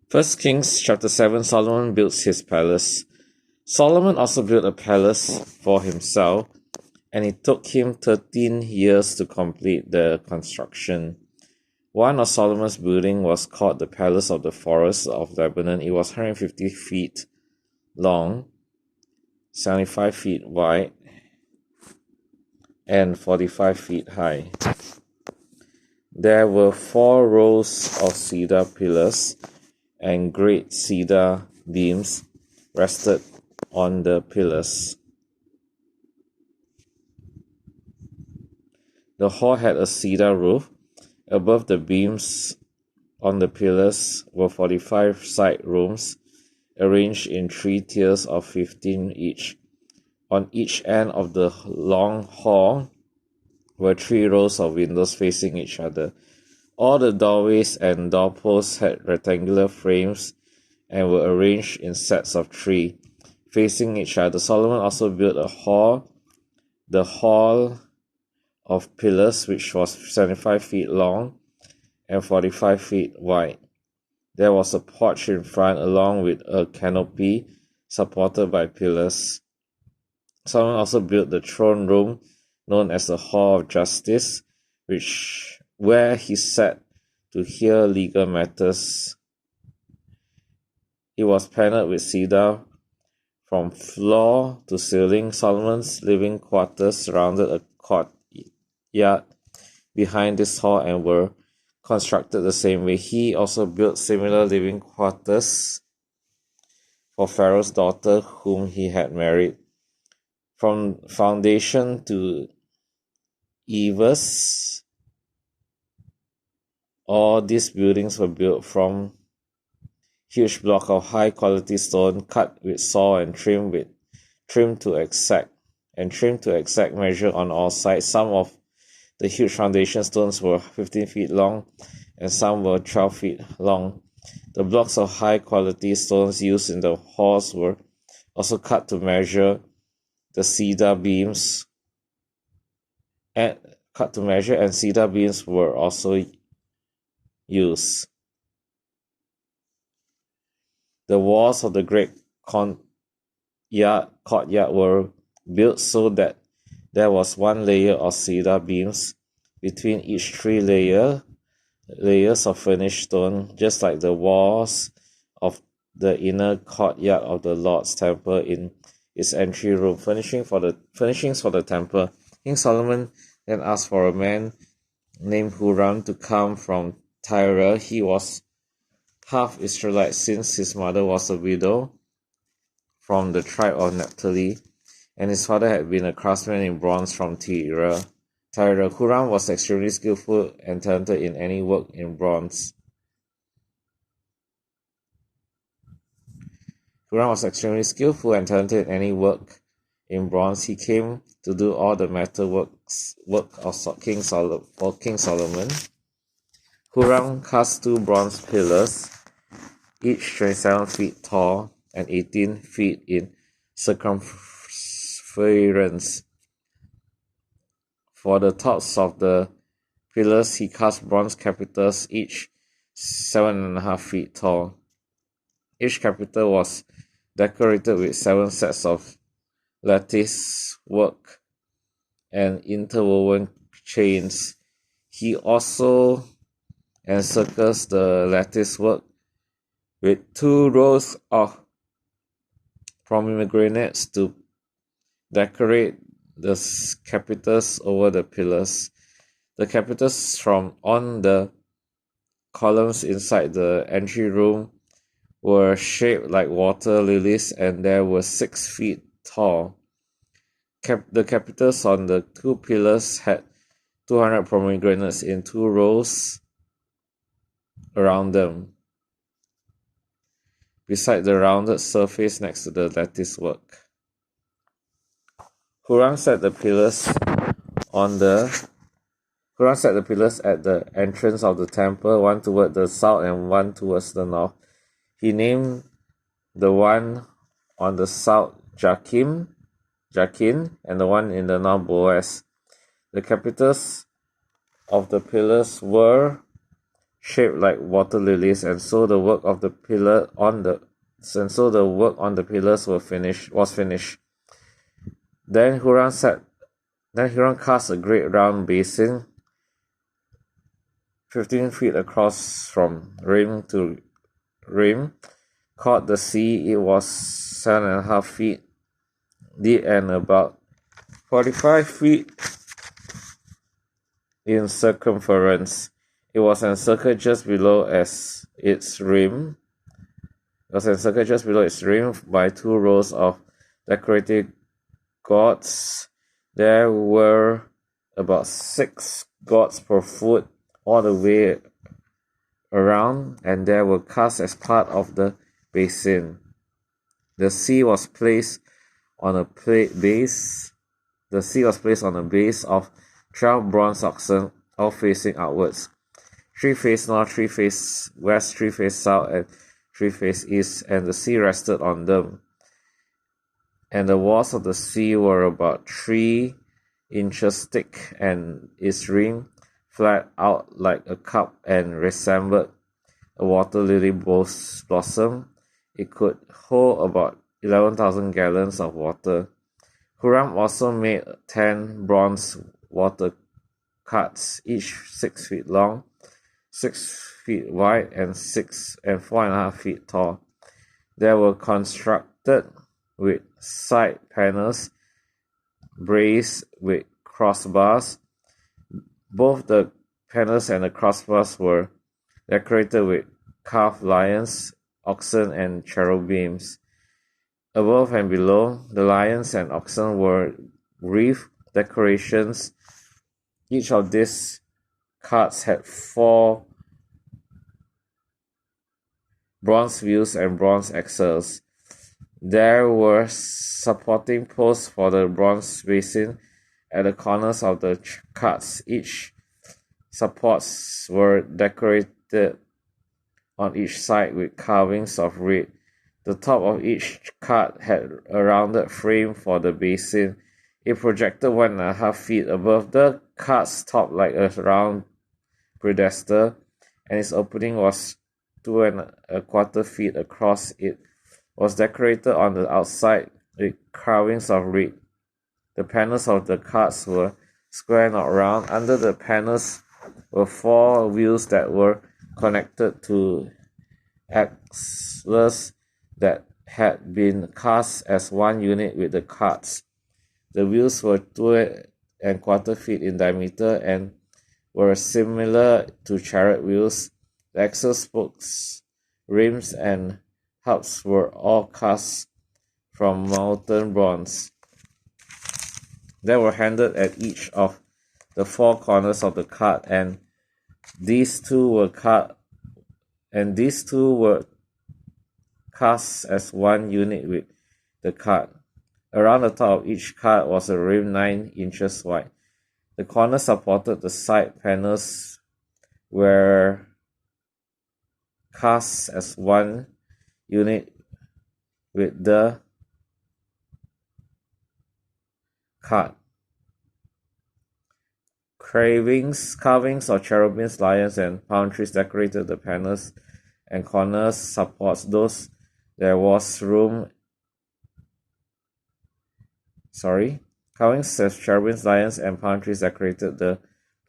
1 Kings chapter 7, Solomon builds his palace. Solomon also built a palace for himself, and it took him 13 years to complete the construction. One of Solomon's buildings was called the Palace of the Forest of Lebanon. It was 150 feet long, 75 feet wide, and 45 feet high. There were 4 rows of cedar pillars, and great cedar beams rested on the pillars. The hall had a cedar roof. Above the beams on the pillars were 45 side rooms, arranged in 3 tiers of 15 each. On each end of the long hall were 3 rows of windows facing each other. All the doorways and doorposts had rectangular frames and were arranged in sets of 3, facing each other. Solomon also built the hall of pillars, which was 75 feet long and 45 feet wide. There was a porch in front, along with a canopy supported by pillars. Solomon also built the throne room, known as the Hall of Justice, where he sat to hear legal matters. It was paneled with cedar from floor to ceiling. Solomon's living quarters surrounded a courtyard behind this hall and were constructed the same way. He also built similar living quarters for Pharaoh's daughter, whom he had married. From foundation to eaves, all these buildings were built from huge block of high quality stone, cut with saw and trimmed to exact measure on all sides. Some of the huge foundation stones were 15 feet long, and some were 12 feet long. The blocks of high quality stones used in the halls were also cut to measure. The cedar beams and cedar beams were also used. The walls of the great courtyard were built so that there was 1 layer of cedar beams between each 3 layers of finished stone, just like the walls of the inner courtyard of the Lord's temple in its entry room. Furnishings for the temple. King Solomon then asked for a man named Huram to come from Tyre. He was half Israelite, since his mother was a widow from the tribe of Naphtali, and his father had been a craftsman in bronze from Tyre. Huram was extremely skillful and talented in any work in bronze. He came to do all the metal work of King Solomon. Huram cast 2 bronze pillars, each 27 feet tall and 18 feet in circumference. For the tops of the pillars, he cast bronze capitals, each 7.5 feet tall. Each capital was decorated with 7 sets of lattice work and interwoven chains. He also encircles the lattice work with 2 rows of pomegranates to decorate the capitals over the pillars. The capitals on the columns inside the entry room were shaped like water lilies, and they were 6 feet tall. The capitals on the 2 pillars had 200 pomegranates in 2 rows around them, beside the rounded surface next to the lattice work. Huram set the pillars at the entrance of the temple, one toward the south and one towards the north. He named the one on the south Jachin, and the one in the north Boaz. The capitals of the pillars were shaped like water lilies, and so the work on the pillars was finished. Then Huram cast a great round basin, 15 feet across from rim to rim, called the sea. It was 7.5 feet deep and about 45 feet in circumference. It was encircled just below its rim by 2 rows of decorated gods. There were about 6 gods per foot all the way around, and they were cast as part of the basin. The sea was placed on a base of 12 bronze oxen, all facing outwards. 3 face north, 3 face west, 3 face south, and 3 face east, and the sea rested on them. And the walls of the sea were about 3 inches thick, and its rim flat out like a cup and resembled a water lily blossom. It could hold about 11,000 gallons of water. Huram also made 10 bronze water carts, each 6 feet long, 6 feet wide, and 4.5 feet tall. They were constructed with side panels braced with crossbars. Both the panels and the crossbars were decorated with carved lions, oxen, and cherubims. Above and below the lions and oxen were wreath decorations. Each of these carts had 4 bronze wheels and bronze axles. There were supporting posts for the bronze basin at the corners of the carts. Each supports were decorated on each side with carvings of reed. The top of each cart had a rounded frame for the basin. It projected 1.5 feet above the cart's top like a round pedestal, and its opening was 2.25 feet across. It was decorated on the outside with carvings of reed. The panels of the carts were square, not round. Under the panels were 4 wheels that were connected to axles that had been cast as one unit with the carts. The wheels were 2.25 feet in diameter and were similar to chariot wheels. The axle spokes, rims, and hubs were all cast from molten bronze. They were handled at each of the 4 corners of the cart, and these two were cast as one unit with the cart. Around the top of each cart was a rim 9 inches wide. The corners supported the side panels were cast as one unit with the cart. Carvings of cherubims, lions, and palm trees decorated the panels and corners supports. Carvings of cherubims, lions, and palm trees decorated the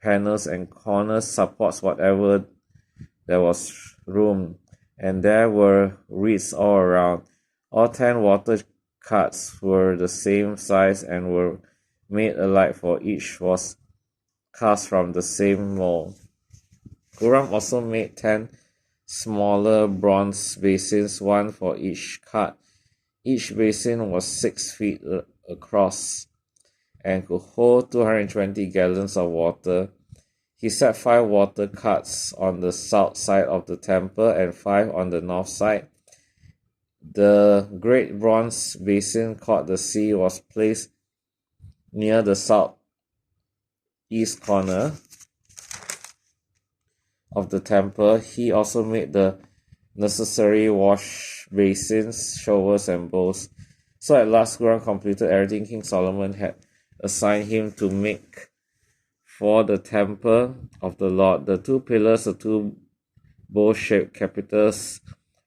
panels and corners supports whatever there was room, and there were reeds all around. All 10 water carts were the same size and were made alike, for each was cast from the same mold. Huram also made 10 smaller bronze basins, one for each cart. Each basin was 6 feet across and could hold 220 gallons of water. He set 5 water carts on the south side of the temple and 5 on the north side. The great bronze basin called the sea was placed near the southeast corner of the temple. He also made the necessary wash basins, showers, and bowls. So at last Huram completed everything King Solomon had assigned him to make for the temple of the Lord. The 2 pillars, the 2 bow-shaped capitals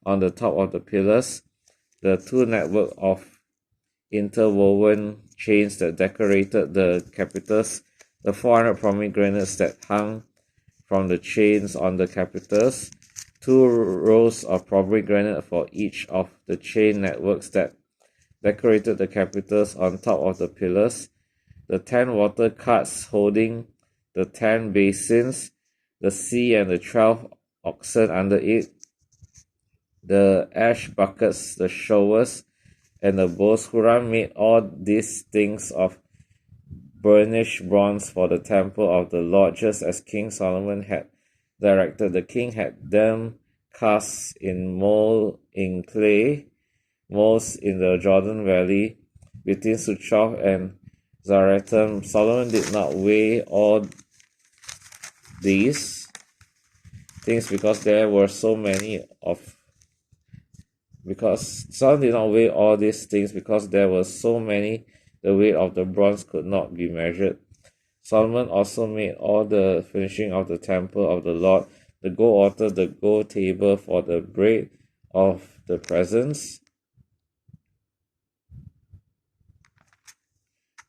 on the top of the pillars, the two network of interwoven chains that decorated the capitals, the 400 pomegranates that hung from the chains on the capitals, 2 rows of pomegranate for each of the chain networks that decorated the capitals on top of the pillars, the 10 water carts holding the 10 basins, the sea and the 12 oxen under it, the ash buckets, the showers, and the bowls. Huram made all these things of burnished bronze for the temple of the Lord, just as King Solomon had directed. The king had them cast in clay molds in the Jordan Valley between Succoth and Zaretan. Solomon did not weigh all these things because there were so many of because Solomon did not weigh all these things because there were so many, the weight of the bronze could not be measured. Solomon also made all the finishing of the temple of the Lord, the gold altar, the gold table for the bread of the presence,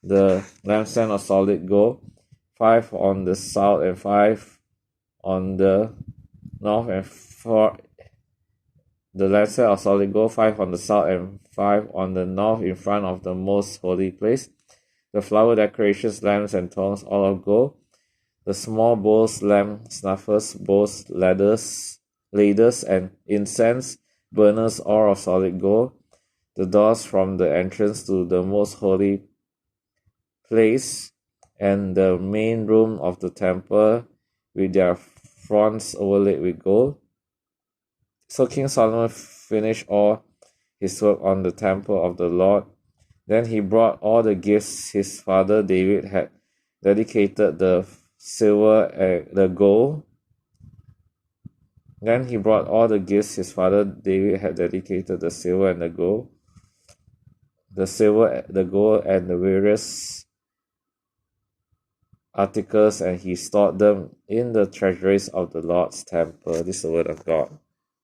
the lampstand of solid gold, 5 on the south and 5 on the north, and 4 the lampstand of solid gold, 5 on the south and 5 on the north in front of the most holy place, the flower decorations, lamps and tongs, all of gold, the small bowls, lamp snuffers, bowls, ladders, and incense burners, all of solid gold, the doors from the entrance to the most holy place, and the main room of the temple with their fronts overlaid with gold. So King Solomon finished all his work on the temple of the Lord. Then he brought all the gifts his father David had dedicated, the silver and the gold. Then he brought all the gifts his father David had dedicated, the silver and the gold, the gold, and the various articles, and he stored them in the treasuries of the Lord's temple. This is the word of God.